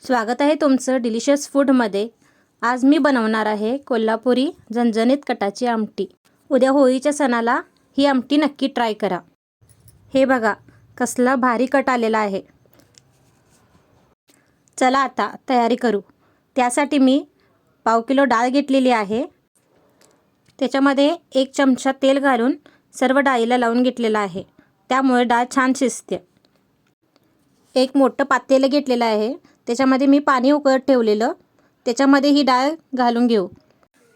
स्वागत आहे तुमचं डिलिशियस फूडमध्ये। आज मी बनवणार आहे कोल्हापुरी झणझणीत कटाची आमटी। उद्या होळीच्या सणाला ही आमटी नक्की ट्राय करा। हे बघा कसला भारी कट आलेला आहे। चला आता तयारी करू। त्यासाठी मी पाव किलो डाळ घेतलेली आहे। त्याच्यामध्ये 1 चमचा तेल घालून सर्व डाळीला लावून घेतलेला आहे, त्यामुळे डाळ छान शिजते। एक मोठं पातेलं घेतलेलं आहे, त्याच्यामध्ये मी पाणी उकळत ठेवलेलं, त्याच्यामध्ये ही डाळ घालून घेऊ।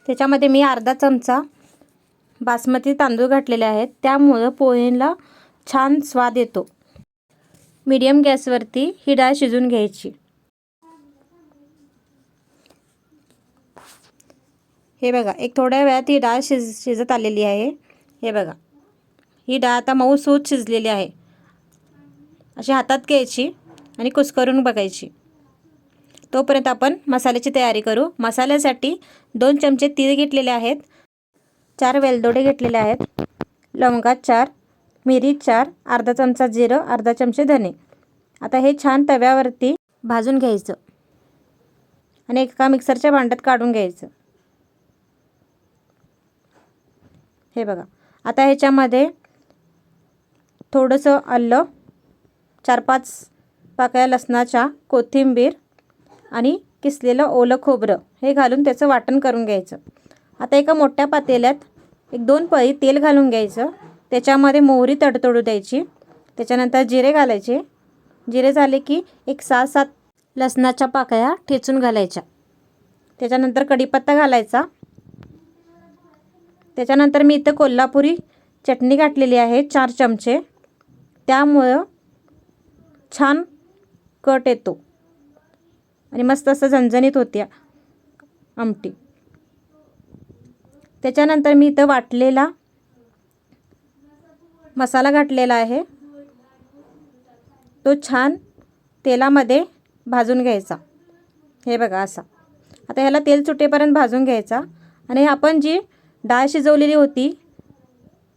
त्याच्यामध्ये मी अर्धा चमचा बासमती तांदूळ घातलेले आहेत, त्यामुळे पोहेला छान स्वाद येतो। मीडियम गॅसवरती ही डाळ शिजून घ्यायची। हे बघा एक थोड्या वेळात ही डाळ शिजत आलेली आहे। हे बघा ही डाळ आता मऊसूत शिजलेली आहे। अशी हातात घ्यायची आणि कुस्करून बघायची। तोपर्यंत आपण मसाल्याची तयारी करू। मसाल्यासाठी 2 चमचे तीळ घेतलेले आहेत, 4 वेलदोडे घेतलेले आहेत, लवंगा 4, मिरी 4, अर्धा चमचा जिरं, अर्धा चमचे धने। आता हे छान तव्यावरती भाजून घ्यायचं आणि एका मिक्सरच्या भांड्यात काढून घ्यायचं। हे बघा आता ह्याच्यामध्ये थोडंसं आलं, 4-5 पाकळ्या लसणाच्या, कोथिंबीर आणि किसलेलं ओलं खोबरं हे घालून त्याचं वाटण करून घ्यायचं। आता एका मोठ्या पातेल्यात 1-2 पळी तेल घालून घ्यायचं, त्याच्यामध्ये मोहरी तडतडू द्यायची, त्याच्यानंतर जिरे घालायचे। जिरे झाले की एक 6-7 लसणाच्या पाकळ्या ठेचून घालायच्या, त्याच्यानंतर कढीपत्ता घालायचा। त्याच्यानंतर मी इथं कोल्हापुरी चटणी घातलेली आहे 4 चमचे, त्यामुळं छान कट येतो आणि मस्त असं झणझणीत होते आमटी। त्याच्यानंतर मी इथं वाटलेला मसाला घातलेला आहे, तो छान तेलामध्ये भाजून घ्यायचा। हे बघा असा आता ह्याला तेल सुटेपर्यंत भाजून घ्यायचा आणि आपण जी डाळ शिजवलेली होती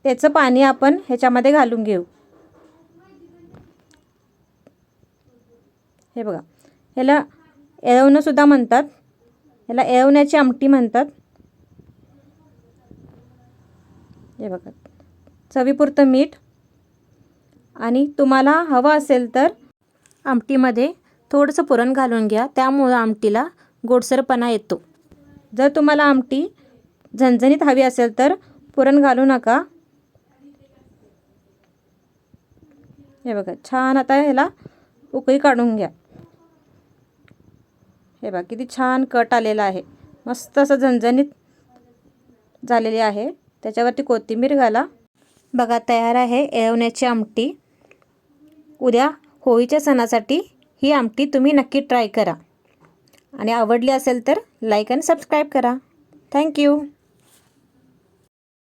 त्याचं पाणी आपण ह्याच्यामध्ये घालून घेऊ। हे बघा ह्याला एळवणं सुद्धा म्हणतात, ह्याला एळवण्याची आमटी म्हणतात। हे बघा चवीपुरतं मीठ, आणि तुम्हाला हवं असेल तर आमटीमध्ये थोडंसं पुरण घालून घ्या, त्यामुळे आमटीला गोडसरपणा येतो। जर तुम्हाला आमटी झणझणीत हवी असेल तर पुरण घालू नका। हे बघा छान आता ह्याला उकळी काढून घ्या। हे बघा किती छान कट आलेला आहे, मस्त असं झणझणीत झालेली आहे। त्याच्यावरती कोथिंबीर घाला। बघा तयार आहे एळवण्याची आमटी। उद्या होळीच्या सणासाठी ही आमटी तुम्ही नक्की ट्राय करा आणि आवडली असेल तर लाईक आणि सबस्क्राईब करा। थँक्यू।